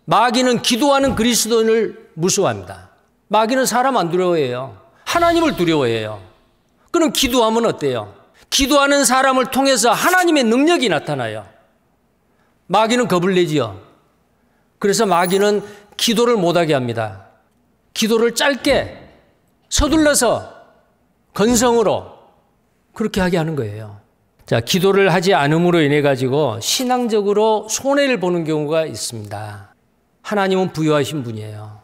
마귀는 기도하는 그리스도인을 무서워합니다. 마귀는 사람 안 두려워해요. 하나님을 두려워해요. 그럼 기도하면 어때요? 기도하는 사람을 통해서 하나님의 능력이 나타나요. 마귀는 겁을 내지요. 그래서 마귀는 기도를 못하게 합니다. 기도를 짧게 서둘러서 건성으로 그렇게 하게 하는 거예요. 자, 기도를 하지 않음으로 인해 가지고 신앙적으로 손해를 보는 경우가 있습니다. 하나님은 부유하신 분이에요.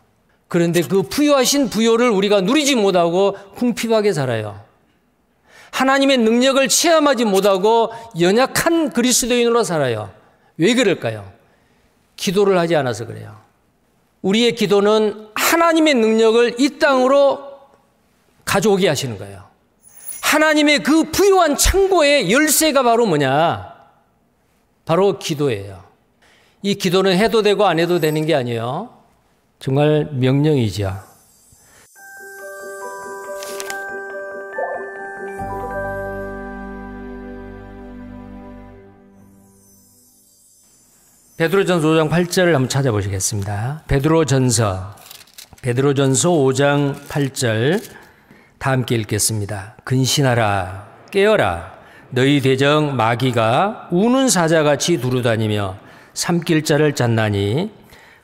그런데 그 부유하신 부요를 우리가 누리지 못하고 궁핍하게 살아요. 하나님의 능력을 체험하지 못하고 연약한 그리스도인으로 살아요. 왜 그럴까요? 기도를 하지 않아서 그래요. 우리의 기도는 하나님의 능력을 이 땅으로 가져오게 하시는 거예요. 하나님의 그 부유한 창고의 열쇠가 바로 뭐냐? 바로 기도예요. 이 기도는 해도 되고 안 해도 되는 게 아니에요. 정말 명령이죠. 베드로전서 5장 8절을 한번 찾아보시겠습니다. 베드로전서 5장 8절 다 함께 읽겠습니다. 근신하라 깨어라 너희 대적 마귀가 우는 사자같이 두루다니며 삼킬 자를 찾나니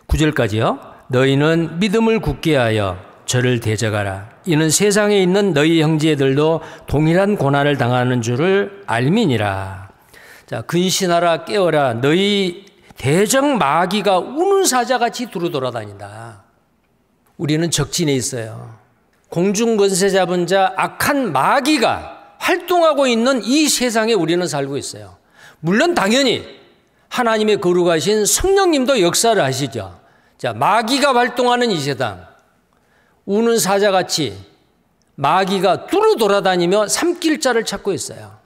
9절까지요. 너희는 믿음을 굳게 하여 저를 대적하라. 이는 세상에 있는 너희 형제들도 동일한 고난을 당하는 줄을 알미니라. 자, 근신하라 깨어라 너희 대적 마귀가 우는 사자같이 두루 돌아다닌다. 우리는 적진에 있어요. 공중권세 잡은 자 악한 마귀가 활동하고 있는 이 세상에 우리는 살고 있어요. 물론 당연히 하나님의 거룩하신 성령님도 역사를 하시죠. 자, 마귀가 활동하는 이 세상, 우는 사자같이 마귀가 두루 돌아다니며 삼킬 자를 찾고 있어요.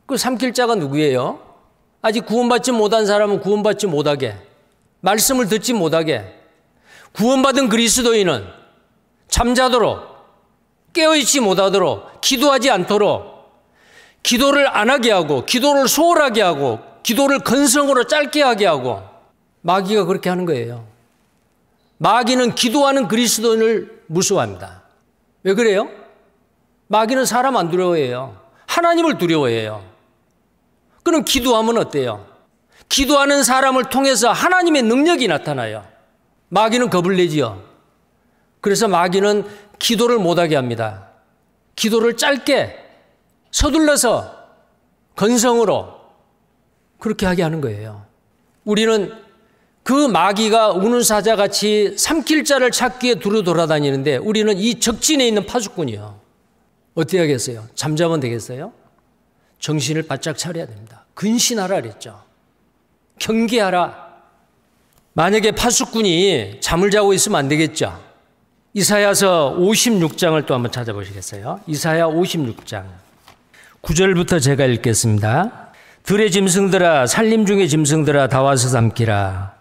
그 삼킬 자가 누구예요? 아직 구원받지 못한 사람은 구원받지 못하게, 말씀을 듣지 못하게, 구원받은 그리스도인은 잠자도록, 깨어있지 못하도록, 기도하지 않도록, 기도를 안 하게 하고, 기도를 소홀하게 하고, 기도를 건성으로 짧게 하게 하고, 마귀가 그렇게 하는 거예요. 마귀는 기도하는 그리스도인을 무서워합니다. 왜 그래요? 마귀는 사람 안 두려워해요. 하나님을 두려워해요. 그럼 기도하면 어때요? 기도하는 사람을 통해서 하나님의 능력이 나타나요. 마귀는 겁을 내지요. 그래서 마귀는 기도를 못하게 합니다. 기도를 짧게 서둘러서 건성으로 그렇게 하게 하는 거예요. 우리는 그 마귀가 우는 사자같이 삼킬 자를 찾기 위해 두루 돌아다니는데 우리는 이 적진에 있는 파수꾼이요. 어떻게 하겠어요? 잠자면 되겠어요? 정신을 바짝 차려야 됩니다. 근신하라 그랬죠. 경계하라. 만약에 파수꾼이 잠을 자고 있으면 안 되겠죠. 이사야서 56장을 또 한번 찾아보시겠어요? 이사야 56장 9절부터 제가 읽겠습니다. 들의 짐승들아 산림 중의 짐승들아 다 와서 삼키라.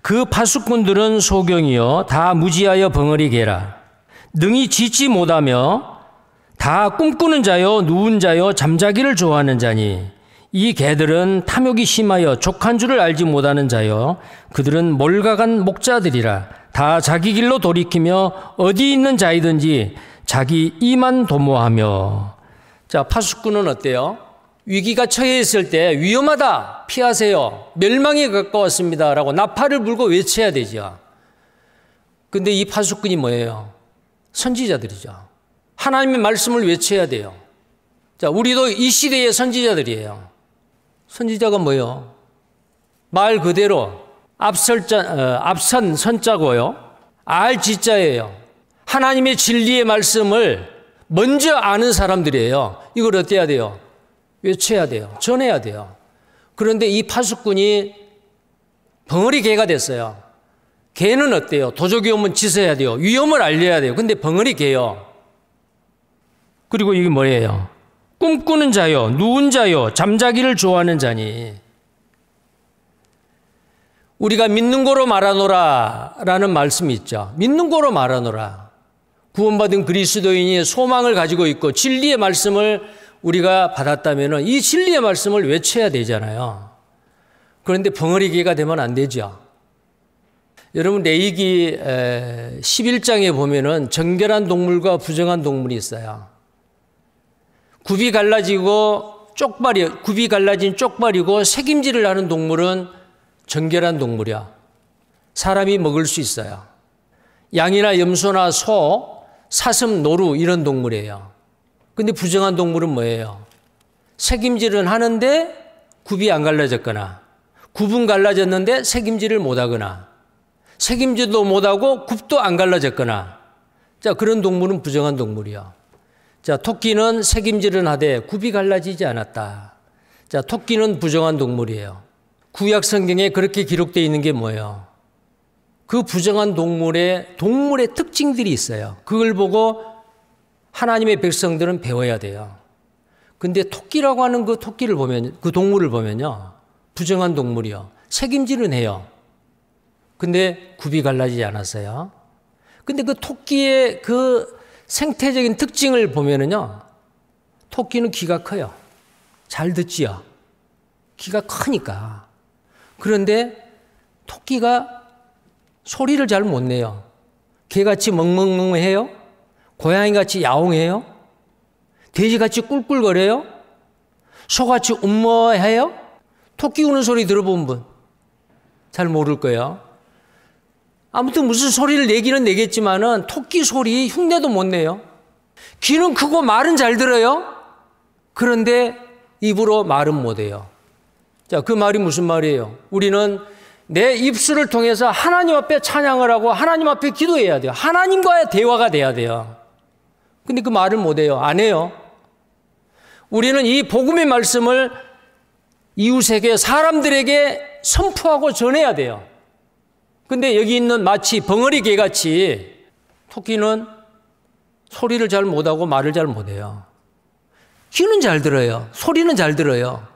그 파수꾼들은 소경이요 다 무지하여 벙어리 개라. 능히 짖지 못하며 다 꿈꾸는 자요 누운 자요 잠자기를 좋아하는 자니 이 개들은 탐욕이 심하여 족한 줄을 알지 못하는 자요 그들은 몰각한 목자들이라. 다 자기 길로 돌이키며 어디 있는 자이든지 자기 이만 도모하며. 자, 파수꾼은 어때요? 위기가 처해 있을 때 위험하다 피하세요 멸망이 가까웠습니다 라고 나팔을 불고 외쳐야 되죠. 근데 이 파수꾼이 뭐예요? 선지자들이죠. 하나님의 말씀을 외쳐야 돼요. 자, 우리도 이 시대의 선지자들이에요. 선지자가 뭐예요? 말 그대로 앞선 선자고요. 알지자예요. 하나님의 진리의 말씀을 먼저 아는 사람들이에요. 이걸 어떻게 해야 돼요? 외쳐야 돼요. 전해야 돼요. 그런데 이 파수꾼이 벙어리 개가 됐어요. 개는 어때요? 도적이 오면 짖어야 돼요. 위험을 알려야 돼요. 근데 벙어리 개요. 그리고 이게 뭐예요? 꿈꾸는 자요, 누운 자요, 잠자기를 좋아하는 자니. 우리가 믿는 거로 말하노라 라는 말씀이 있죠. 믿는 거로 말하노라. 구원받은 그리스도인이 소망을 가지고 있고 진리의 말씀을 우리가 받았다면 이 진리의 말씀을 외쳐야 되잖아요. 그런데 벙어리 개가 되면 안 되죠. 여러분 레위기 11장에 보면은 정결한 동물과 부정한 동물이 있어요. 굽이 갈라진 쪽발이고 새김질을 하는 동물은 정결한 동물이야. 사람이 먹을 수 있어요. 양이나 염소나 소, 사슴, 노루 이런 동물이에요. 근데 부정한 동물은 뭐예요? 새김질은 하는데 굽이 안 갈라졌거나, 굽은 갈라졌는데 새김질을 못하거나, 새김질도 못하고 굽도 안 갈라졌거나, 자, 그런 동물은 부정한 동물이요. 자, 토끼는 새김질은 하되 굽이 갈라지지 않았다. 자, 토끼는 부정한 동물이에요. 구약 성경에 그렇게 기록되어 있는 게 뭐예요? 그 부정한 동물의 특징들이 있어요. 그걸 보고 하나님의 백성들은 배워야 돼요. 근데 토끼라고 하는 그 토끼를 보면, 그 동물을 보면요, 부정한 동물이요. 새김질은 해요. 근데 굽이 갈라지지 않았어요. 근데 그 토끼의 그 생태적인 특징을 보면은요, 토끼는 귀가 커요. 잘 듣지요. 귀가 크니까. 그런데 토끼가 소리를 잘 못 내요. 개같이 멍멍멍해요? 고양이같이 야옹해요? 돼지같이 꿀꿀거려요? 소같이 음모해요? 토끼 우는 소리 들어본 분? 잘 모를 거예요. 아무튼 무슨 소리를 내기는 내겠지만은 토끼 소리 흉내도 못 내요. 귀는 크고 말은 잘 들어요. 그런데 입으로 말은 못 해요. 자, 그 말이 무슨 말이에요? 우리는 내 입술을 통해서 하나님 앞에 찬양을 하고 하나님 앞에 기도해야 돼요. 하나님과의 대화가 돼야 돼요. 근데 그 말을 못 해요. 안 해요. 우리는 이 복음의 말씀을 이웃에게, 사람들에게 선포하고 전해야 돼요. 근데 여기 있는 마치 벙어리 개같이 토끼는 소리를 잘 못하고 말을 잘 못해요. 귀는 잘 들어요. 소리는 잘 들어요.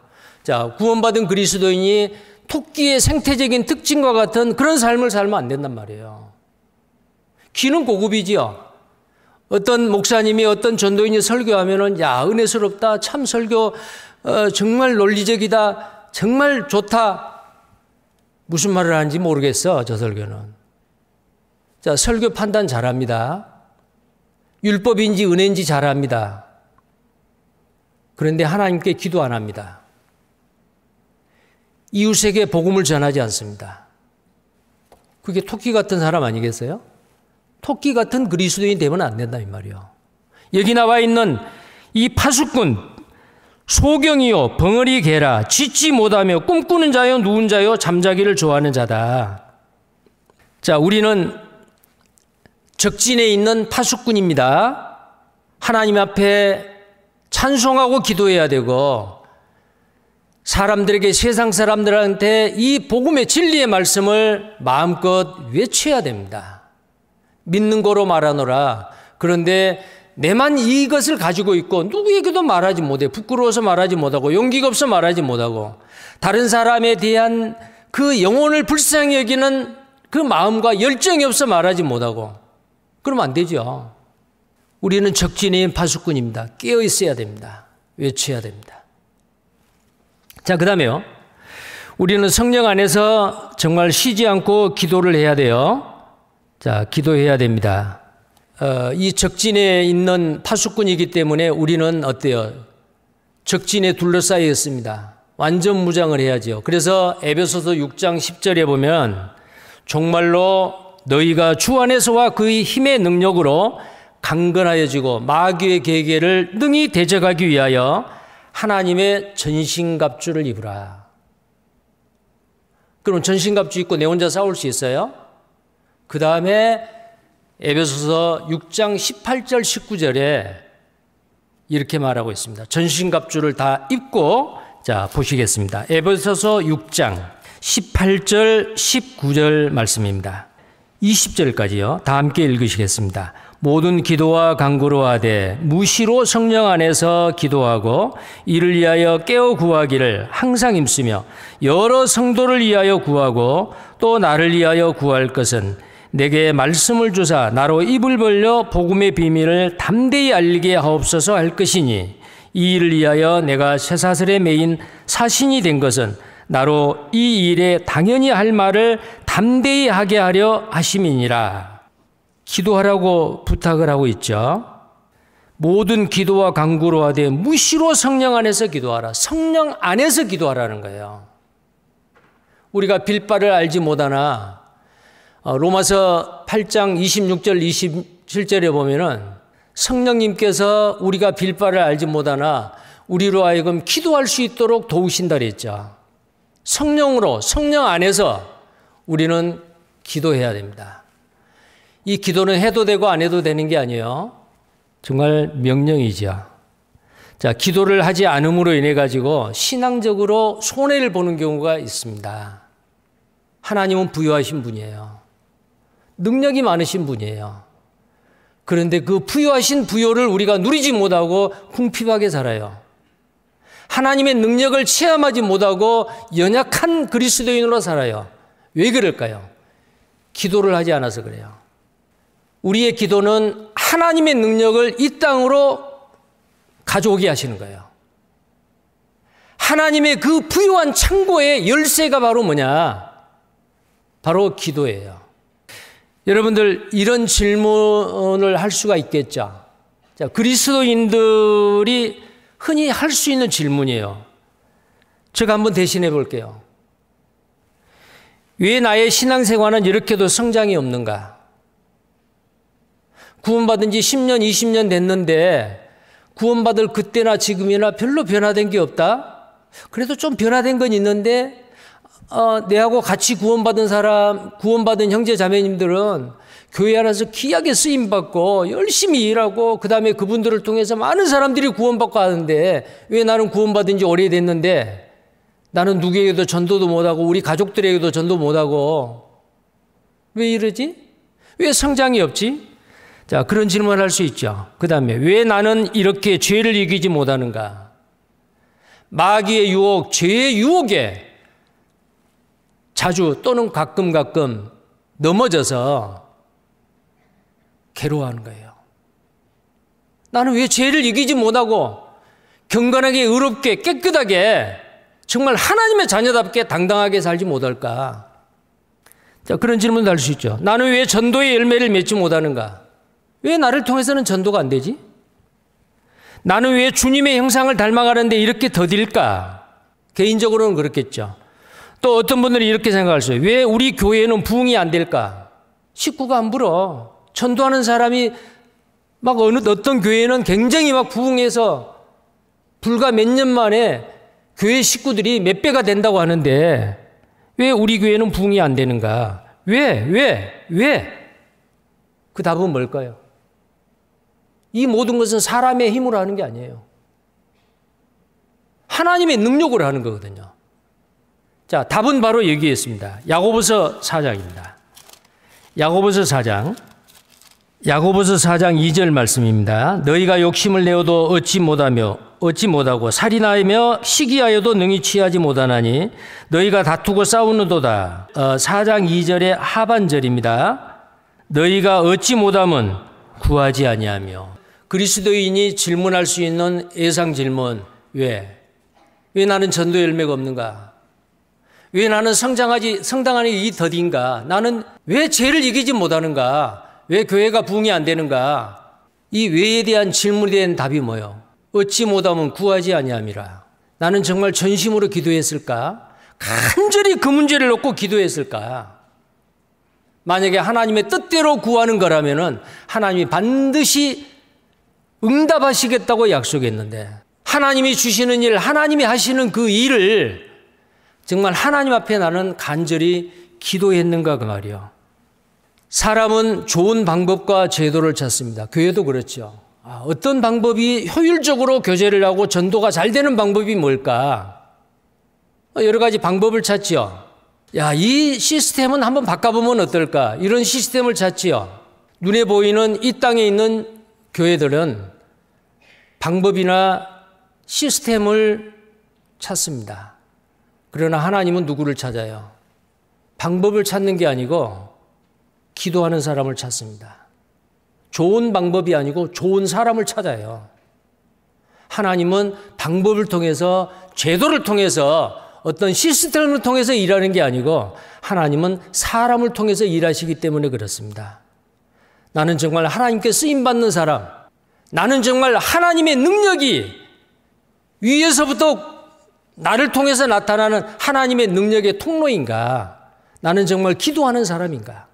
자, 구원받은 그리스도인이 토끼의 생태적인 특징과 같은 그런 삶을 살면 안 된단 말이에요. 귀는 고급이지요. 어떤 목사님이, 어떤 전도인이 설교하면은, 야, 은혜스럽다. 참 설교 정말 논리적이다. 정말 좋다. 무슨 말을 하는지 모르겠어, 저 설교는. 자, 설교 판단 잘합니다. 율법인지 은혜인지 잘합니다. 그런데 하나님께 기도 안 합니다. 이웃에게 복음을 전하지 않습니다. 그게 토끼 같은 사람 아니겠어요? 토끼 같은 그리스도인이 되면 안 된다 이 말이요. 여기 나와 있는 이 파수꾼, 소경이요 벙어리 개라, 짖지 못하며 꿈꾸는 자요 누운 자요 잠자기를 좋아하는 자다. 자, 우리는 적진에 있는 파수꾼입니다. 하나님 앞에 찬송하고 기도해야 되고, 사람들에게, 세상 사람들한테 이 복음의 진리의 말씀을 마음껏 외쳐야 됩니다. 믿는 거로 말하노라. 그런데 내만 이것을 가지고 있고 누구에게도 말하지 못해. 부끄러워서 말하지 못하고, 용기가 없어 말하지 못하고, 다른 사람에 대한 그 영혼을 불쌍히 여기는 그 마음과 열정이 없어 말하지 못하고, 그러면 안 되죠. 우리는 적진인 파수꾼입니다. 깨어 있어야 됩니다. 외쳐야 됩니다. 자, 그 다음에요. 우리는 성령 안에서 정말 쉬지 않고 기도를 해야 돼요. 자, 기도해야 됩니다. 이 적진에 있는 파수꾼이기 때문에 우리는 어때요? 적진에 둘러싸여 있습니다. 완전 무장을 해야죠. 그래서 에베소서 6장 10절에 보면, 정말로 너희가 주 안에서와 그의 힘의 능력으로 강건하여지고 마귀의 계계를 능히 대적하기 위하여 하나님의 전신갑주를 입으라. 그럼 전신갑주 입고 내 혼자 싸울 수 있어요? 그 다음에 에베소서 6장 18절 19절에 이렇게 말하고 있습니다. 전신갑주를 다 입고, 자, 보시겠습니다. 에베소서 6장 18절 19절 말씀입니다. 20절까지요. 다 함께 읽으시겠습니다. 모든 기도와 간구로 하되 무시로 성령 안에서 기도하고 이를 위하여 깨어 구하기를 항상 힘쓰며 여러 성도를 위하여 구하고 또 나를 위하여 구할 것은 내게 말씀을 주사 나로 입을 벌려 복음의 비밀을 담대히 알리게 하옵소서 할 것이니, 이 일을 위하여 내가 쇠사슬에 매인 사신이 된 것은 나로 이 일에 당연히 할 말을 담대히 하게 하려 하심이니라. 기도하라고 부탁을 하고 있죠. 모든 기도와 간구로 하되 무시로 성령 안에서 기도하라. 성령 안에서 기도하라는 거예요. 우리가 빌바를 알지 못하나 로마서 8장 26절 27절에 보면은 성령님께서 우리가 빌바를 알지 못하나 우리로 하여금 기도할 수 있도록 도우신다 그랬죠. 성령으로, 성령 안에서 우리는 기도해야 됩니다. 이 기도는 해도 되고 안 해도 되는 게 아니에요. 정말 명령이죠. 자, 기도를 하지 않음으로 인해 가지고 신앙적으로 손해를 보는 경우가 있습니다. 하나님은 부유하신 분이에요. 능력이 많으신 분이에요. 그런데 그 부유하신 부요를 우리가 누리지 못하고 궁핍하게 살아요. 하나님의 능력을 체험하지 못하고 연약한 그리스도인으로 살아요. 왜 그럴까요? 기도를 하지 않아서 그래요. 우리의 기도는 하나님의 능력을 이 땅으로 가져오게 하시는 거예요. 하나님의 그 부유한 창고의 열쇠가 바로 뭐냐? 바로 기도예요. 여러분들 이런 질문을 할 수가 있겠죠. 자, 그리스도인들이 흔히 할 수 있는 질문이에요. 제가 한번 대신해 볼게요. 왜 나의 신앙생활은 이렇게도 성장이 없는가? 구원받은 지 10년, 20년 됐는데 구원받을 그때나 지금이나 별로 변화된 게 없다? 그래도 좀 변화된 건 있는데 내하고 같이 구원받은 사람, 구원받은 형제 자매님들은 교회 안에서 귀하게 쓰임받고 열심히 일하고 그 다음에 그분들을 통해서 많은 사람들이 구원받고 하는데 왜 나는 구원받은 지 오래됐는데 나는 누구에게도 전도도 못하고 우리 가족들에게도 전도 못하고 왜 이러지? 왜 성장이 없지? 자, 그런 질문을 할 수 있죠. 그 다음에 왜 나는 이렇게 죄를 이기지 못하는가? 마귀의 유혹, 죄의 유혹에 자주 또는 가끔 넘어져서 괴로워하는 거예요. 나는 왜 죄를 이기지 못하고 경건하게 의롭게 깨끗하게 정말 하나님의 자녀답게 당당하게 살지 못할까? 자, 그런 질문도 할 수 있죠. 나는 왜 전도의 열매를 맺지 못하는가? 왜 나를 통해서는 전도가 안 되지? 나는 왜 주님의 형상을 닮아가는데 이렇게 더딜까? 개인적으로는 그렇겠죠. 또 어떤 분들이 이렇게 생각할 수 있어요. 왜 우리 교회는 부흥이 안 될까? 식구가 안 불어. 전도하는 사람이 막 어떤 교회는 굉장히 막 부흥해서 불과 몇 년 만에 교회 식구들이 몇 배가 된다고 하는데 왜 우리 교회는 부흥이 안 되는가? 왜? 그 답은 뭘까요? 이 모든 것은 사람의 힘으로 하는 게 아니에요. 하나님의 능력으로 하는 거거든요. 자, 답은 바로 여기에 있습니다. 야고보서 4장입니다. 야고보서 4장 2절 말씀입니다. 너희가 욕심을 내어도 얻지 못하고 살인하며 시기하여도 능히 취하지 못하나니 너희가 다투고 싸우는도다. 4장 2절의 하반절입니다. 너희가 얻지 못함은 구하지 아니하며. 그리스도인이 질문할 수 있는 예상 질문. 왜 나는 전도 열매가 없는가? 왜 나는 성당하니 이 더딘가? 나는 왜 죄를 이기지 못하는가? 왜 교회가 부흥이 안 되는가? 이 왜에 대한 질문에 대한 답이 뭐예요? 얻지 못하면 구하지 아니함이라. 나는 정말 전심으로 기도했을까? 간절히 그 문제를 놓고 기도했을까? 만약에 하나님의 뜻대로 구하는 거라면은 하나님이 반드시 응답하시겠다고 약속했는데 하나님이 주시는 일, 하나님이 하시는 그 일을 정말 하나님 앞에 나는 간절히 기도했는가 그 말이요. 사람은 좋은 방법과 제도를 찾습니다. 교회도 그렇죠. 어떤 방법이 효율적으로 교제를 하고 전도가 잘 되는 방법이 뭘까? 여러 가지 방법을 찾지요. 이 시스템은 한번 바꿔보면 어떨까? 이런 시스템을 찾지요. 눈에 보이는 이 땅에 있는 교회들은 방법이나 시스템을 찾습니다. 그러나 하나님은 누구를 찾아요? 방법을 찾는 게 아니고 기도하는 사람을 찾습니다. 좋은 방법이 아니고 좋은 사람을 찾아요. 하나님은 방법을 통해서 제도를 통해서 어떤 시스템을 통해서 일하는 게 아니고 하나님은 사람을 통해서 일하시기 때문에 그렇습니다. 나는 정말 하나님께 쓰임받는 사람, 나는 정말 하나님의 능력이 위에서부터 나를 통해서 나타나는 하나님의 능력의 통로인가? 나는 정말 기도하는 사람인가?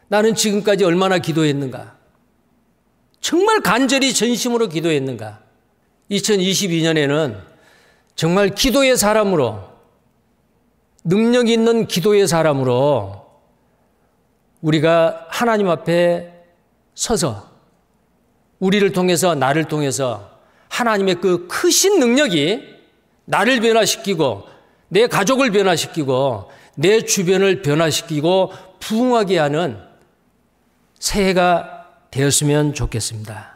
나는 지금까지 얼마나 기도했는가? 정말 간절히 전심으로 기도했는가? 2022년에는 정말 기도의 사람으로, 능력 있는 기도의 사람으로 우리가 하나님 앞에 서서 우리를 통해서, 나를 통해서 하나님의 그 크신 능력이 나를 변화시키고 내 가족을 변화시키고 내 주변을 변화시키고 부흥하게 하는 새해가 되었으면 좋겠습니다.